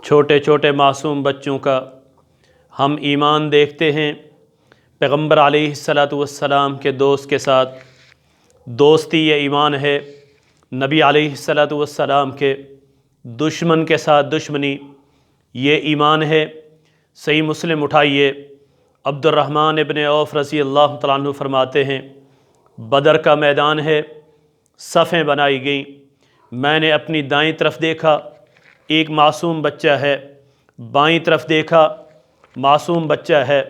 چھوٹے چھوٹے معصوم بچوں کا ہم ایمان دیکھتے ہیں پیغمبر علیہ الصلاۃ والسلام کے دوست کے ساتھ دوستی یہ ایمان ہے، نبی علیہ الصلاۃ والسلام کے دشمن کے ساتھ دشمنی یہ ایمان ہے۔ صحیح مسلم اٹھائیے، عبد الرحمن ابن عوف رضی اللہ تعالیٰ عنہ فرماتے ہیں بدر کا میدان ہے، صفیں بنائی گئیں، میں نے اپنی دائیں طرف دیکھا ایک معصوم بچہ ہے، بائیں طرف دیکھا معصوم بچہ ہے۔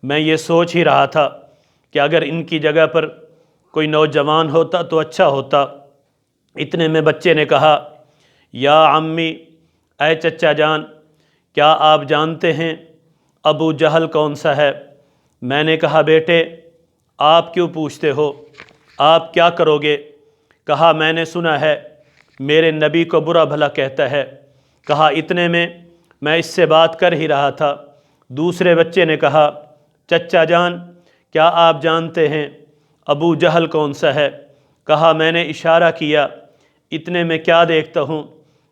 میں یہ سوچ ہی رہا تھا کہ اگر ان کی جگہ پر کوئی نوجوان ہوتا تو اچھا ہوتا۔ اتنے میں بچے نے کہا یا عمی، اے چچا جان، کیا آپ جانتے ہیں ابو جہل کون سا ہے؟ میں نے کہا بیٹے آپ کیوں پوچھتے ہو، آپ کیا کرو گے؟ کہا میں نے سنا ہے میرے نبی کو برا بھلا کہتا ہے۔ کہا اتنے میں اس سے بات کر ہی رہا تھا، دوسرے بچے نے کہا چچا جان کیا آپ جانتے ہیں ابو جہل کون سا ہے؟ کہا میں نے اشارہ کیا، اتنے میں کیا دیکھتا ہوں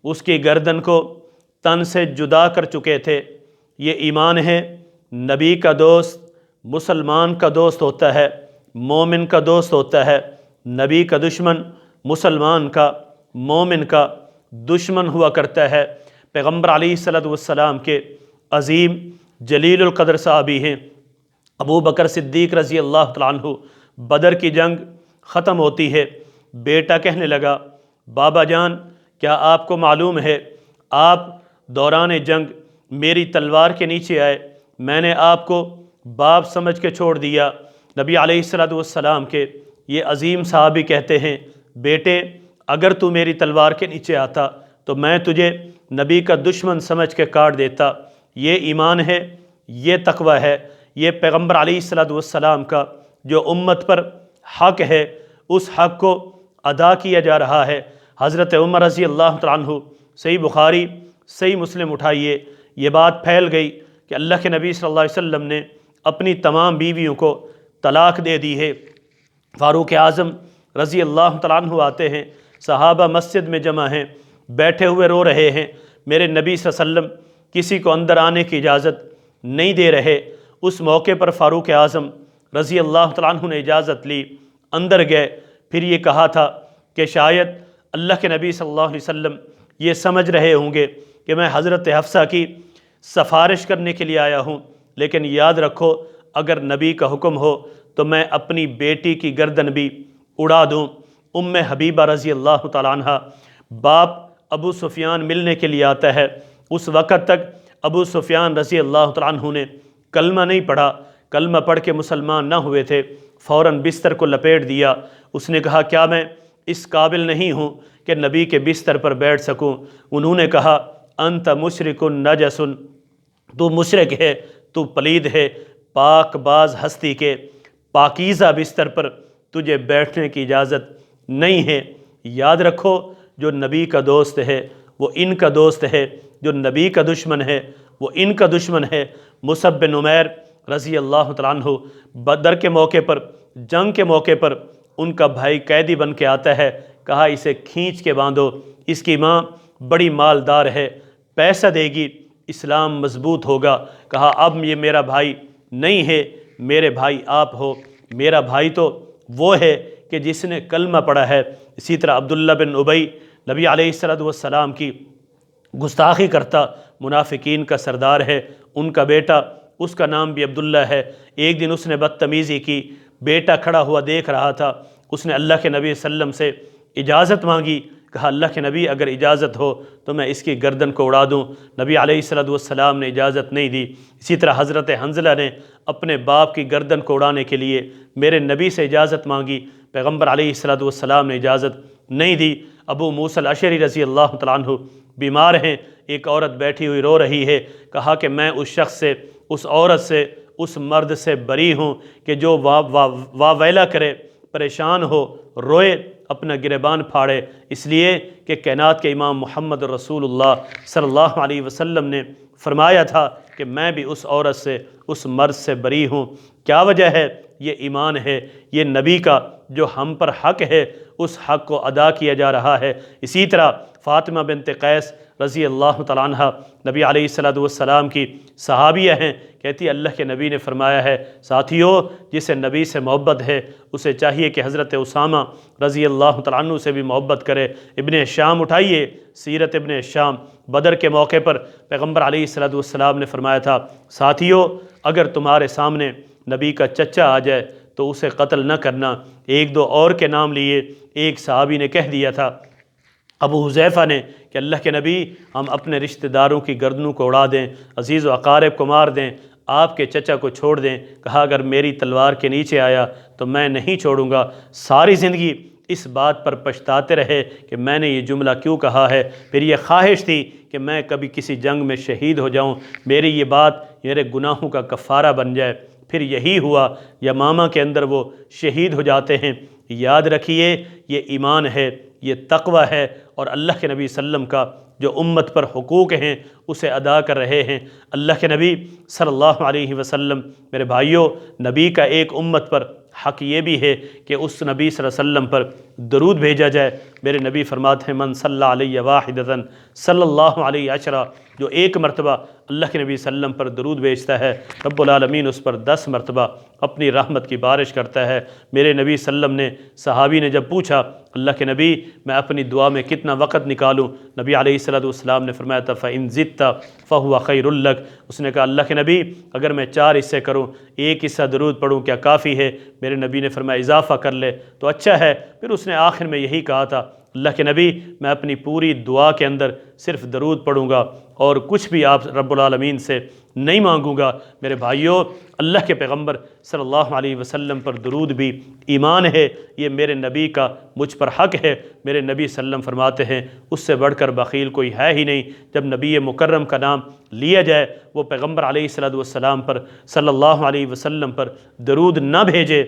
اس کی گردن کو تن سے جدا کر چکے تھے۔ یہ ایمان ہے، نبی کا دوست مسلمان کا دوست ہوتا ہے، مومن کا دوست ہوتا ہے، نبی کا دشمن مسلمان کا مومن کا دشمن ہوا کرتا ہے۔ پیغمبر علیہ الصلاۃ والسلام کے عظیم جلیل القدر صحابی ہیں ابو بکر صدیق رضی اللہ تعالیٰ عنہ۔ بدر کی جنگ ختم ہوتی ہے، بیٹا کہنے لگا بابا جان کیا آپ کو معلوم ہے آپ دوران جنگ میری تلوار کے نیچے آئے، میں نے آپ کو باپ سمجھ کے چھوڑ دیا۔ نبی علیہ الصلاۃ والسلام کے یہ عظیم صحابی کہتے ہیں بیٹے اگر تو میری تلوار کے نیچے آتا تو میں تجھے نبی کا دشمن سمجھ کے کاٹ دیتا۔ یہ ایمان ہے، یہ تقوی ہے، یہ پیغمبر علیہ الصلاۃ والسلام کا جو امت پر حق ہے اس حق کو ادا کیا جا رہا ہے۔ حضرت عمر رضی اللہ تعالیٰ عنہ، صحیح بخاری صحیح مسلم اٹھائیے، یہ بات پھیل گئی کہ اللہ کے نبی صلی اللہ علیہ وسلم نے اپنی تمام بیویوں کو طلاق دے دی ہے۔ فاروق اعظم رضی اللہ تعالیٰ عنہ آتے ہیں، صحابہ مسجد میں جمع ہیں، بیٹھے ہوئے رو رہے ہیں، میرے نبی صلی اللہ علیہ وسلم کسی کو اندر آنے کی اجازت نہیں دے رہے۔ اس موقع پر فاروق اعظم رضی اللہ تعالیٰ عنہ نے اجازت لی، اندر گئے، پھر یہ کہا تھا کہ شاید اللہ کے نبی صلی اللہ علیہ وسلم یہ سمجھ رہے ہوں گے کہ میں حضرت حفصہ کی سفارش کرنے کے لیے آیا ہوں، لیکن یاد رکھو اگر نبی کا حکم ہو تو میں اپنی بیٹی کی گردن بھی اڑا دوں۔ ام حبیبہ رضی اللہ تعالیٰ عنہ، باپ ابو سفیان ملنے کے لیے آتا ہے، اس وقت تک ابو سفیان رضی اللہ تعالیٰ عنہ نے کلمہ نہیں پڑھا، کلمہ پڑھ کے مسلمان نہ ہوئے تھے، فوراً بستر کو لپیٹ دیا۔ اس نے کہا کیا میں اس قابل نہیں ہوں کہ نبی کے بستر پر بیٹھ سکوں؟ انہوں نے کہا انت مشرک نجس، تو مشرک ہے، تو پلید ہے، پاک باز ہستی کے پاکیزہ بستر پر تجھے بیٹھنے کی اجازت نہیں ہے۔ یاد رکھو جو نبی کا دوست ہے وہ ان کا دوست ہے، جو نبی کا دشمن ہے وہ ان کا دشمن ہے۔ مصعب بن عمیر رضی اللہ تعالیٰ عنہ، بدر کے موقع پر، جنگ کے موقع پر ان کا بھائی قیدی بن کے آتا ہے، کہا اسے کھینچ کے باندھو، اس کی ماں بڑی مالدار ہے، پیسہ دے گی، اسلام مضبوط ہوگا۔ کہا اب یہ میرا بھائی نہیں ہے، میرے بھائی آپ ہو، میرا بھائی تو وہ ہے کہ جس نے کلمہ پڑھا ہے۔ اسی طرح عبداللہ بن ابی، نبی علیہ الصلاۃ والسلام کی گستاخی کرتا منافقین کا سردار ہے، ان کا بیٹا، اس کا نام بھی عبداللہ ہے۔ ایک دن اس نے بدتمیزی کی، بیٹا کھڑا ہوا دیکھ رہا تھا، اس نے اللہ کے نبی صلی اللہ علیہ وسلم سے اجازت مانگی، کہا اللہ کے نبی اگر اجازت ہو تو میں اس کی گردن کو اڑا دوں۔ نبی علیہ الصلاۃ والسلام نے اجازت نہیں دی۔ اسی طرح حضرت حنظلہ نے اپنے باپ کی گردن کو اڑانے کے لیے میرے نبی سے اجازت مانگی، پیغمبر علیہ الصلاۃ والسلام نے اجازت نہیں دی۔ ابو موسیٰ الاشعری رضی اللہ تعالیٰ عنہ بیمار ہیں، ایک عورت بیٹھی ہوئی رو رہی ہے، کہا کہ میں اس شخص سے، اس عورت سے، اس مرد سے بری ہوں کہ جو واہ ویلا کرے، پریشان ہو، روئے، اپنا گریبان پھاڑے، اس لیے کہ کائنات کے امام محمد رسول اللہ صلی اللہ علیہ وسلم نے فرمایا تھا کہ میں بھی اس عورت سے، اس مرد سے بری ہوں۔ کیا وجہ ہے؟ یہ ایمان ہے، یہ نبی کا جو ہم پر حق ہے اس حق کو ادا کیا جا رہا ہے۔ اسی طرح فاطمہ بنت قیس رضی اللہ تعالیٰ عنہ نبی علیہ الصلوۃ والسلام کی صحابیہ ہیں، کہتی اللہ کے نبی نے فرمایا ہے ساتھیو جسے نبی سے محبت ہے اسے چاہیے کہ حضرت اسامہ رضی اللہ تعالیٰ عنہ سے بھی محبت کرے۔ ابن شام اٹھائیے سیرت ابن شام، بدر کے موقع پر پیغمبر علیہ الصلوۃ والسلام نے فرمایا تھا ساتھیو اگر تمہارے سامنے نبی کا چچا آ جائے تو اسے قتل نہ کرنا۔ ایک دو اور کے نام لیے، ایک صحابی نے کہہ دیا تھا ابو حذیفہ نے کہ اللہ کے نبی ہم اپنے رشتہ داروں کی گردنوں کو اڑا دیں، عزیز و اقارب کو مار دیں، آپ کے چچا کو چھوڑ دیں۔ کہا اگر میری تلوار کے نیچے آیا تو میں نہیں چھوڑوں گا۔ ساری زندگی اس بات پر پچھتاتے رہے کہ میں نے یہ جملہ کیوں کہا ہے، پھر یہ خواہش تھی کہ میں کبھی کسی جنگ میں شہید ہو جاؤں، میری یہ بات میرے گناہوں کا کفارہ بن جائے۔ پھر یہی ہوا، یمامہ کے اندر وہ شہید ہو جاتے ہیں۔ یاد رکھیے یہ ایمان ہے، یہ تقوی ہے، اور اللہ کے نبی صلی اللہ علیہ وسلم کا جو امت پر حقوق ہیں اسے ادا کر رہے ہیں۔ اللہ کے نبی صلی اللہ علیہ وسلم، میرے بھائیوں، نبی کا ایک امت پر حق یہ بھی ہے کہ اس نبی صلی اللہ علیہ وسلم پر درود بھیجا جائے۔ میرے نبی فرماتے ہیں من صلی علیہ واحدۃ صلی اللہ علیہ عشرہ، جو ایک مرتبہ اللہ کے نبی صلی اللہ علیہ وسلم پر درود بھیجتا ہے رب العالمین اس پر 10 مرتبہ اپنی رحمت کی بارش کرتا ہے۔ میرے نبی صلی اللہ علیہ وسلم نے، صحابی نے جب پوچھا اللہ کے نبی میں اپنی دعا میں کتنا وقت نکالوں، نبی علیہ الصلوۃ والسلام نے فرمایا تھا فَإِن زِدْتَ فَهُوَ خَيْرٌ لَكَ، اس نے کہا اللہ کے نبی اگر میں 4 حصے کروں، ایک حصہ درود پڑھوں کیا کافی ہے؟ میرے نبی نے فرمایا اضافہ کر لے تو اچھا ہے۔ پھر اس نے آخر میں یہی کہا تھا اللہ کے نبی میں اپنی پوری دعا کے اندر صرف درود پڑھوں گا اور کچھ بھی آپ رب العالمین سے نہیں مانگوں گا۔ میرے بھائیوں، اللہ کے پیغمبر صلی اللہ علیہ وسلم پر درود بھی ایمان ہے، یہ میرے نبی کا مجھ پر حق ہے۔ میرے نبی صلی اللہ علیہ وسلم فرماتے ہیں اس سے بڑھ کر بخیل کوئی ہے ہی نہیں۔ جب نبی مکرم کا نام لیا جائے وہ پیغمبر علیہ الصلوۃ والسلام پر صلی اللہ علیہ وسلم پر درود نہ بھیجے،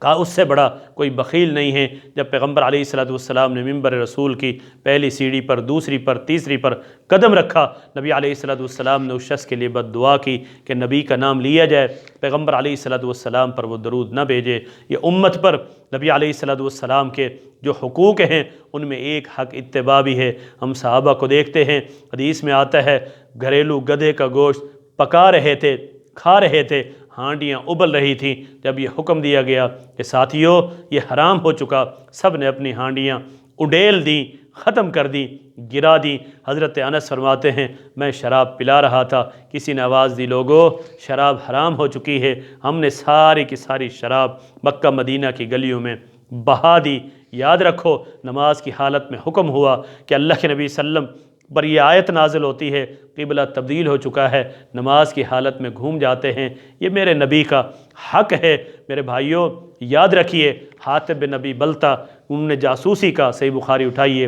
کہا اس سے بڑا کوئی بخیل نہیں ہے۔ جب پیغمبر علیہ الصلوۃ والسلام نے منبر رسول کی پہلی سیڑھی پر، دوسری پر، تیسری پر قدم رکھا، نبی علیہ الصلوۃ والسلام نے اس شخص کے لیے بد دعا کی کہ نبی کا نام لیا جائے، پیغمبر علیہ الصلوۃ والسلام پر وہ درود نہ بھیجے۔ یہ امت پر نبی علیہ الصلوۃ والسلام کے جو حقوق ہیں ان میں ایک حق اتباع بھی ہے۔ ہم صحابہ کو دیکھتے ہیں، حدیث میں آتا ہے گھریلو گدھے کا گوشت پکا رہے تھے، کھا رہے تھے، ہانڈیاں ابل رہی تھیں۔ جب یہ حکم دیا گیا کہ ساتھیو یہ حرام ہو چکا، سب نے اپنی ہانڈیاں اڈیل دیں، ختم کر دیں، گرا دیں۔ حضرت انس فرماتے ہیں میں شراب پلا رہا تھا، کسی نے آواز دی لوگو شراب حرام ہو چکی ہے، ہم نے ساری کی ساری شراب مکہ مدینہ کی گلیوں میں بہا دی۔ یاد رکھو نماز کی حالت میں حکم ہوا کہ اللہ کے نبی صلی اللہ علیہ وسلم پر یہ آیت نازل ہوتی ہے قبلہ تبدیل ہو چکا ہے، نماز کی حالت میں گھوم جاتے ہیں، یہ میرے نبی کا حق ہے۔ میرے بھائیوں یاد رکھیے حاتب بن ابی بلتہ انہوں نے جاسوسی کا، صحیح بخاری اٹھائیے،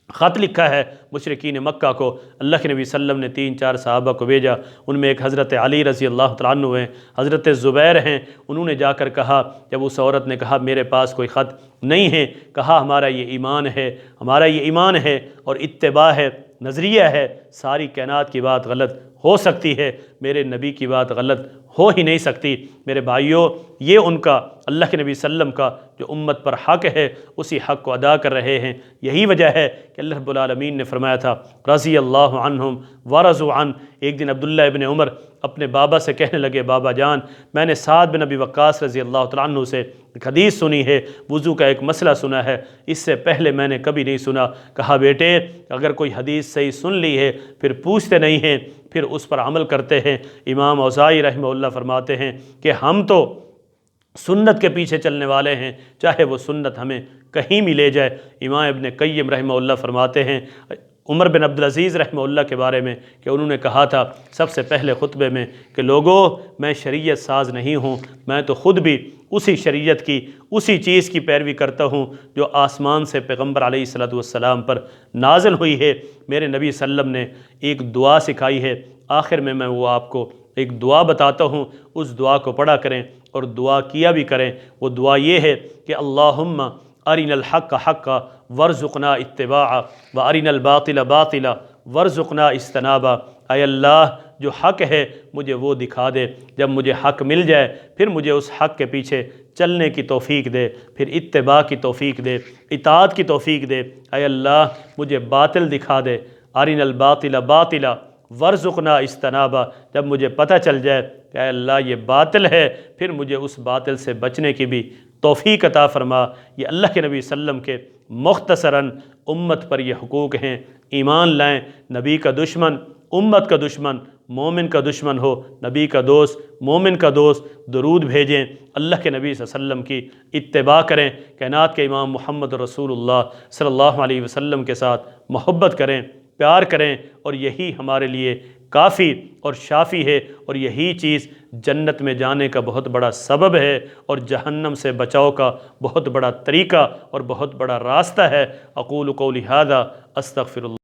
خط لکھا ہے مشرکین مکہ کو۔ اللہ کے نبی صلی اللہ علیہ وسلم نے 3-4 صحابہ کو بھیجا، ان میں ایک حضرت علی رضی اللہ تعالیٰ عنہ ہیں، حضرت زبیر ہیں۔ انہوں نے جا کر کہا، جب اس عورت نے کہا میرے پاس کوئی خط نہیں ہے، کہا ہمارا یہ ایمان ہے، ہمارا یہ ایمان ہے اور اتباع ہے، نظریہ ہے، ساری کائنات کی بات غلط ہو سکتی ہے، میرے نبی کی بات غلط ہو ہی نہیں سکتی۔ میرے بھائیوں یہ ان کا، اللہ کے نبی صلی اللہ علیہ وسلم کا جو امت پر حق ہے اسی حق کو ادا کر رہے ہیں۔ یہی وجہ ہے کہ اللہ رب العالمین نے فرمایا تھا رضی اللہ عنہم ورضوا عنہ۔ ایک دن عبداللہ ابن عمر اپنے بابا سے کہنے لگے بابا جان میں نے سعد بن ابی وقاص رضی اللہ تعالیٰ عنہ سے ایک حدیث سنی ہے، وضو کا ایک مسئلہ سنا ہے، اس سے پہلے میں نے کبھی نہیں سنا۔ کہا بیٹے اگر کوئی حدیث صحیح سن لی ہے پھر پوچھتے نہیں ہیں، پھر اس پر عمل کرتے ہیں۔ امام اوزاعی رحمہ اللہ فرماتے ہیں کہ ہم تو سنت کے پیچھے چلنے والے ہیں، چاہے وہ سنت ہمیں کہیں بھی لے جائے۔ امام ابن قیم رحمہ اللہ فرماتے ہیں عمر بن عبدالعزیز رحمہ اللہ کے بارے میں کہ انہوں نے کہا تھا سب سے پہلے خطبے میں کہ لوگو میں شریعت ساز نہیں ہوں، میں تو خود بھی اسی شریعت کی، اسی چیز کی پیروی کرتا ہوں جو آسمان سے پیغمبر علیہ الصلوۃ والسلام پر نازل ہوئی ہے۔ میرے نبی صلی اللہ علیہ وسلم نے ایک دعا سکھائی ہے، آخر میں وہ آپ کو ایک دعا بتاتا ہوں، اس دعا کو پڑھا کریں اور دعا کیا بھی کریں۔ وہ دعا یہ ہے کہ اللہم ارنا الحق حقا وارزقنا اتباعا وارنا الباطل باطلا وارزقنا اجتنابا۔ اے اللہ جو حق ہے مجھے وہ دکھا دے، جب مجھے حق مل جائے پھر مجھے اس حق کے پیچھے چلنے کی توفیق دے، پھر اتباع کی توفیق دے، اطاعت کی توفیق دے۔ اے اللہ مجھے باطل دکھا دے، ارنا الباطل باطلا وارزقنا اجتنابہ، جب مجھے پتہ چل جائے کہ اے اللہ یہ باطل ہے پھر مجھے اس باطل سے بچنے کی بھی توفیق عطا فرما۔ یہ اللہ کے نبی صلی اللہ علیہ وسلم کے مختصراً امت پر یہ حقوق ہیں۔ ایمان لائیں، نبی کا دشمن امت کا دشمن مومن کا دشمن ہو، نبی کا دوست مومن کا دوست، درود بھیجیں، اللہ کے نبی صلی اللہ علیہ وسلم کی اتباع کریں، کائنات کے امام محمد رسول اللہ صلی اللہ علیہ وسلم کے ساتھ محبت کریں، پیار کریں، اور یہی ہمارے لیے کافی اور شافی ہے، اور یہی چیز جنت میں جانے کا بہت بڑا سبب ہے اور جہنم سے بچاؤ کا بہت بڑا طریقہ اور بہت بڑا راستہ ہے۔ اقول قولی ھذا استغفر اللہ۔